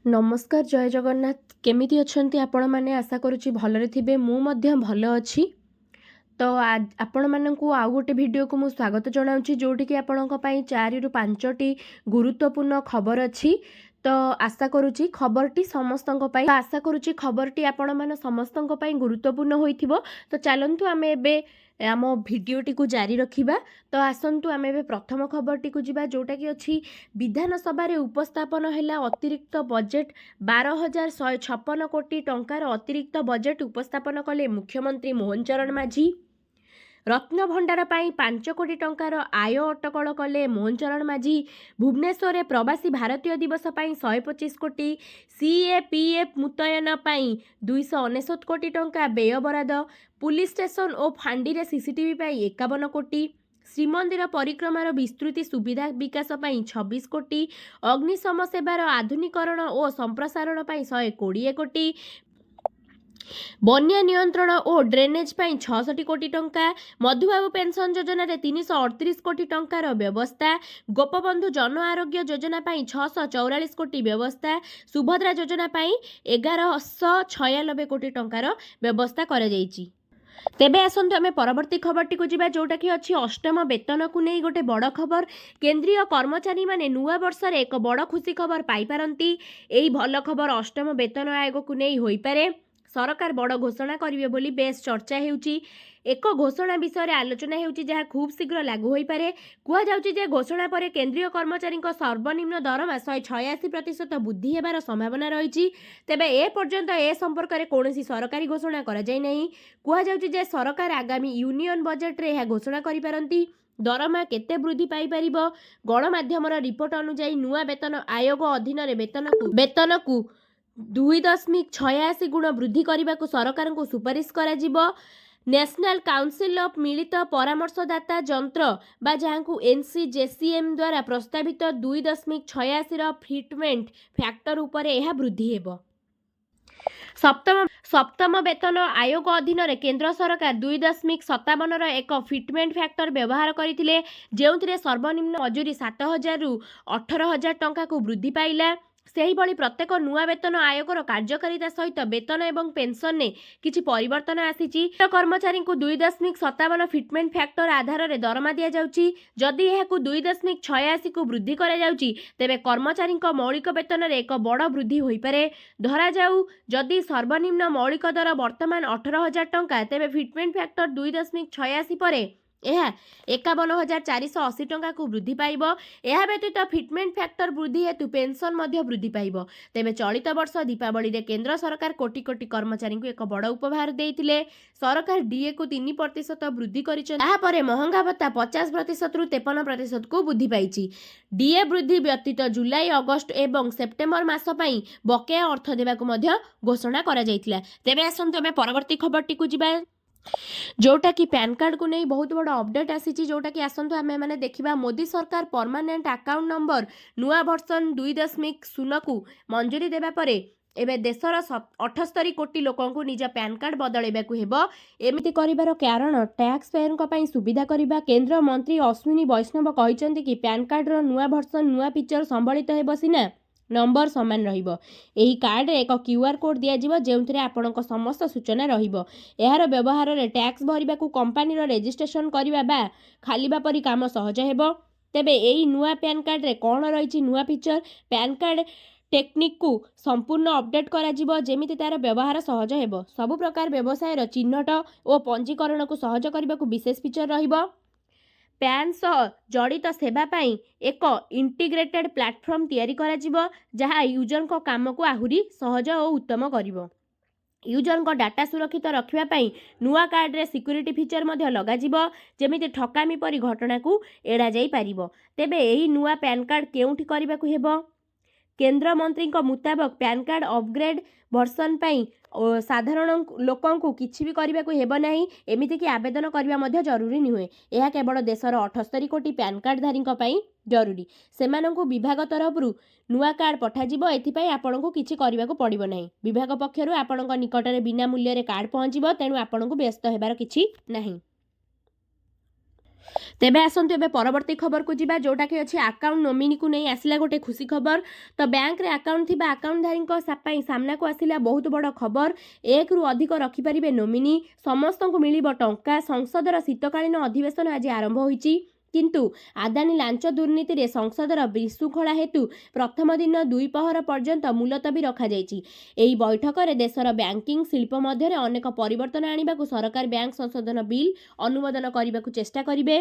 नमस्कार जय जगन्नाथ केमिति अछंती आपण माने आशा करूची भलरे थिबे मु मध्य भल अछि। तो आपण माननकु आउ गोटे वीडियो को मु स्वागत जणाउची जोठी कि आपणक पई 4 रु 5टी गुरुत्वपूर्ण खबर अछि। तो आशा करूची खबरटी समस्तंक पई आशा करूची खबरटी आपण मान समस्तंक पई गुरुत्वपूर्ण होइथिबो। तो चलंतु आमे एबे आम भिडियोटी को जारी रखिबा। तो आसंतु आमे एबे प्रथम खबरटी को जिबा जोटा कि अछि विधानसभा रे उपस्थापन हैला अतिरिक्त बजेट 12,156 कोटी टंकार अतिरिक्त बजेट उपस्थापन कले मुख्यमंत्री मोहन चरण माझी। रत्न भंडार पाई 5 कोटी टंकार आय अटकल कले मोहन चरण माझी। भुवनेश्वर प्रवासी भारतीय दिवस पाई 125 कोटी सीएपीएफ मुतयन पाई 299 कोटी टंका व्यय बराद। पुलिस स्टेशन और फांडी रे सीसीटीवी पाई 51 कोटी। श्रीमंदिर परिक्रमार विस्तृति सुविधा विकास पाई 26 कोटी। अग्निशम सेवार आधुनिकरण और संप्रसारण पाई 120 कोटी। बन्या नियंत्रण और ड्रेनेज पाई 66 कोटी टंका। मधुबाबू पेंशन योजना रे 338 कोटी टंकार व्यवस्था। गोपबंधु जन आरोग्य योजना पाई 644 कोटी व्यवस्था। सुभद्रा योजना पाई 1196 कोटी टंकार व्यवस्था करा जायछि। तेबे आसंतु आमे परवर्ती खबरटी को जिबा जोटा कि अछि अष्टम वेतन को नहीं गोटे बड़ खबर। केंद्रीय कर्मचारी माने नुआ वर्ष रे एक बड़ खुशी खबर पाई पारंती। एही भल खबर अष्टम वेतन आयोग को नहीं होई पारे। सरकार बड़ घोषणा करिवे बोली बेस चर्चा हेउची। एक घोषणा विषय आलोचना हेउची जहाँ खूब शीघ्र लागू होई पारे। कुआ जाउची जे घोषणा परे केंद्रीय कर्मचारी सर्वनिम्न दरमा 186% वृद्धि हेबार संभावना रही। तेबे ए पर्यंत ए संपर्क में कौनसी सरकारी घोषणा करा जाय नहीं। कुआ जाउची जे सरकार आगामी यूनियन बजेट रे यह घोषणा करि पारंती। दरमा केते वृद्धि पाई परिबो। गणमाध्यमर रिपोर्ट अनुसार नुआ वेतन आयोग अधीन वेतन को 2.86 गुण वृद्धि करने को सरकार को सुपारिश करा जिवो। नेशनल काउंसिल ऑफ मिलित परामर्शदाता जंत्र बा जहाँ को एनसीजेसीएम द्वारा प्रस्तावित 2.86 फिटमेंट फैक्टर उपरे यह वृद्धि हेबो। सप्तम वेतन आयोग अधीन रे केंद्र सरकार 2.57 एक फिटमेंट फैक्टर व्यवहार करथिले जेउथिरे सर्वनिम्न मजूरी 7,000 रु 18,000 टंका को वृद्धि पाइला। सेही बळी प्रत्येक नुआ वेतन आयोगर कार्यकारिता सहित वेतन एवं पेंशन ने किछि परिवर्तन आसीची। कर्मचारी को 2.57 फिटमेंट फैक्टर आधार रे दरमा दिया जाउची। जदि यह को 2.86 को वृद्धि करा जाउची तेबे कर्मचारी मौलिक वेतन रे एक बड़ वृद्धि होई पारे। धरा जाऊ जदि सर्वनिम्न मौलिक दर वर्तमान 18,000 टंका तेबे फिटमेंट फैक्टर 2.86 परे यह 51,480 टंका को वृद्धि पाइब। यह व्यतीत फिटमेंट फैक्टर वृद्धि हेतु पेंशन मध्य वृद्धि पाइब। तेबे चलित वर्ष दीपावली रे केंद्र सरकार कोटी कोटी कर्मचारी को एक बड़ उपहार देइथिले। सरकार डीए को 3% वृद्धि करिसेन। ताहा परे महंगा भत्ता 50% रु 53% को वृद्धि पाइछि। डीए वृद्धि व्यतीत जुलाई अगस्त एवं सेप्टेम्बर मास पई बकेया अर्थ देबाकू मध्य घोषणा करा जाइथिला। तेबे आसंतु आमे परवर्ती खबरटी को जिबा जोटा कि पैन कार्ड को नहीं बहुत बड़ा अपडेट आसी जोटा कि आसंतु आमे माने देखिबा। मोदी सरकार परमानेंट अकाउंट नंबर नुआ वर्सन 2.0 को मंजूरी देबा परे एबे देशर 78 कोटी लोकों को निज पैन कार्ड बदलैबाकू हेबो। एमिति करिबार कारण टैक्स पेयर को पई सुविधा करिबा। केंद्र मंत्री अश्विनी वैष्णव कहिसंती कि पैन कार्ड रो नुआ वर्सन नुआ फीचर संबलित हेबो सिना नंबर समान रहिबो। एही कार्ड रे एक क्यूआर कोड दिया जिवो जेउथिरे आपणक समस्त सूचना रहिबो। एहार व्यवहार रे टैक्स भरिबाकू कंपनी रो रजिस्ट्रेशन करिबा बा खालिबा परी काम सहज हेबो। तेबे एही नुआ पैन कार्ड रे कोन रहिछि नुआ फीचर पैन कार्ड टेक्निक को संपूर्ण अपडेट करा जिवो जेमिति तार व्यवहार सहज हेबो। सब प्रकार व्यवसाय रो चिन्हट और पंजीकरण को सहज करबाकू विशेष फीचर रहिबो। पैन सह जड़ित सेवा पाई एक इंटीग्रेटेड प्लेटफॉर्म तैयारी करा जिवो जहाँ यूजर को काम को आहुरी सहज और उत्तम करिवो। यूजर को डाटा सुरक्षित रखिबा पाई नुआ कार्ड रे सिक्योरिटी फीचर मध्य लगा जिवो जेमिति ठकामी परी घटना को एड़ा जाई पारिबो। तेबे एही नुआ पैन कार्ड केउठी करिबाकू हेबो। केंद्र मंत्री को मुताबक पैन कार्ड अपग्रेड वर्सन पाई साधारण लोकों को किछि भी करबा को हेबो नाही। एमिति कि आवेदन करबा मध्य जरूरी नुहे। यह केवल देशर 78 कोटी पैन कार्ड धारी पई जरूरी। सेमानंकु विभाग तरफरु नुआ कार्ड पठा जिवो। एथिपई आपनकु किछि करबा को पड़िबो नाही। विभाग पक्षरु आपनक निकटरे बिना मूल्य रे कार्ड पहुंचिबो। तेनु आपनकु व्यस्त हेबार किछि नाही। तेबे आसतु एबे परवर्ती खबर को जिबा जोटा कि अछि अकाउंट नोमिनी को नहीं आसिला गोटे खुशी खबर। तो बैंक रे अकाउंट थिबा अकाउंटधारी को सामना को आसिला बहुत बड़ खबर। एक रु अधिक रखि परिबे नोमिनी, समस्त को मिलिबो टंका। संसदर शीतकालीन अधिवेशन आज आरंभ होईची, किंतु आदानी लांच दुर्नीति रे संसदर विशृंखला हेतु प्रथम दिन दुईपहर पर्यंत मुलतवी रखा जायछि। एही बैठक रे देशर बैंकिंग शिल्प मध्य अनेक परिवर्तन आनिबाकु सरकार बैंक संशोधन बिल अनुमोदन करने चेष्टा करिवे।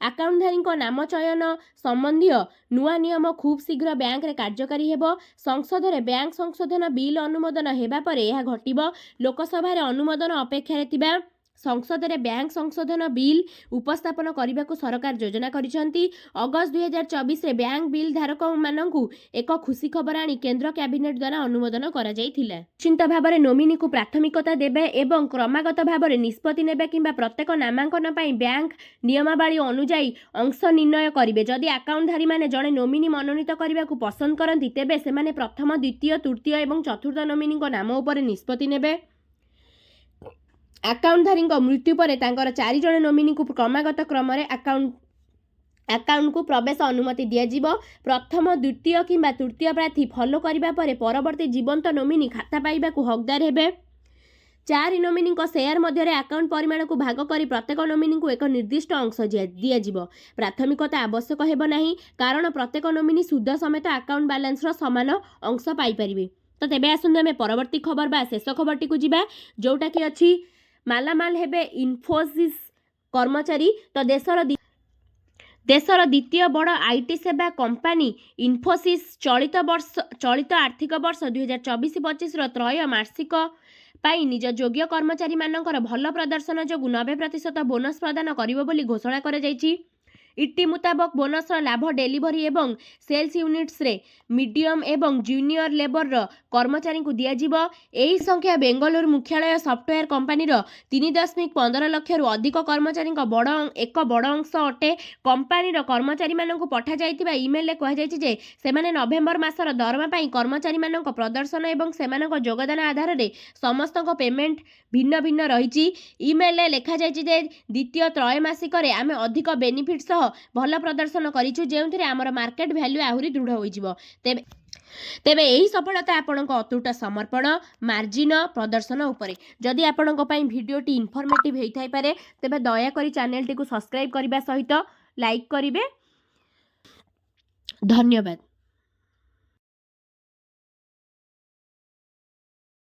अकाउंटधारी नाम चयन संबंधी नुआ नियम खूब शीघ्र बैंक रे कार्यकारी हेबो। संसद रे बैंक संशोधन बिल अनुमोदन हेबा परे यह घटिबो। लोकसभा रे अनुमोदन अपेक्षा रे थिबा संसद रे बैंक संशोधन बिल उपस्थापन करने को सरकार योजना करिसेंती। अगस्त 2024 रे बैंक बिल धारक मानकु एक खुशी खबर आनी केंद्र कैबिनेट द्वारा अनुमोदन करा जायथिला। निश्चित भाव में नोमिनी को प्राथमिकता देबे एवं क्रमागत भाव में निष्पत्ति नेबे किंबा प्रत्येक नामांकन पई बैंक नियमावली अनुଯାयी अंश निर्णय करिवे। जदि अकाउंटधारी माने जड़े नोमिनी मनोनीत करने को पसंद करती तेबे सेमाने प्रथम द्वितीय तृतीय एवं चतुर्थ नोमिनी नाम उपर निष्पत्ति नेबे। अकाउंटधारी मृत्यु पर तांकर 4 जण नोमिनी को क्रमागत क्रम रे अकाउंट को प्रवेश अनुमति दिया। प्रथम द्वितीय किंबा तृतीय प्रार्थी फॉलो करिबा परे परवर्ती जीवंत नोमिनी खाता पाइबा को हकदार हेबे। 4 नोमिनी शेयर मध्य अकाउंट परिमाण को भाग करी प्रत्येक नोमिनी को एक निर्दिष्ट अंश दिया। प्राथमिकता आवश्यक हेबो नाही, कारण प्रत्येक नोमिनी सुध समेत अकाउंट बैलेंस रो समान अंश पाई परिबे। तो तेबे आसुन आमे परवर्ती खबर बा शेष खबरटी को जिबा जोटा कि अछि मालामाल हेबे इन्फोसिस कर्मचारी। तो देशर द्वितीय बड़ आईटी सेवा कंपनी इन्फोसिस चलित आर्थिक वर्ष 2024-25 त्रैमासिक पाई निज योग्य कर्मचारी मानकर भल प्रदर्शन जोगु 90% बोनस प्रदान करिवो बोली घोषणा करा जायछि। इटी मुताबक बोनस लाभ डेलीवरी एवं सेल्स यूनिट्स रे मीडियम एवं जूनियर लेबर रो कर्मचारी को दिया जिवो। एही संख्या बेंगलुरु मुख्यालय सॉफ्टवेयर कंपनी रो 3.15 लाख रु अधिक कर्मचारी एक बड़ अंश अटे। कंपनी रो कर्मचारी मानक पठा जायतिबा ईमेल रे कहा जायछि जे सेमाने नवेम्बर मासर दरमा पई कर्मचारी मानक प्रदर्शन एवं सेमानक योगदान आधार रे समस्त पेमेंट भिन्न भिन्न रहिछि। ईमेल रे लिखा जायछि जे द्वितीय त्रैमासिक रे आमे अधिक बेनिफिट सह भल प्रदर्शन करिछु, जेउथिरे आमर मार्केट वैल्यू आहुरी दृढ़ होइजिवो। तेबे यही सफलता आपणक अतुट समर्पण मार्जिन प्रदर्शन उपरे। जदि आपणक पई वीडियोटी इन्फॉर्मेटिव हेइ थाइ पारे तेबे दया करी चैनल टी को सब्सक्राइब करबा सहित लाइक करिवे। धन्यवाद।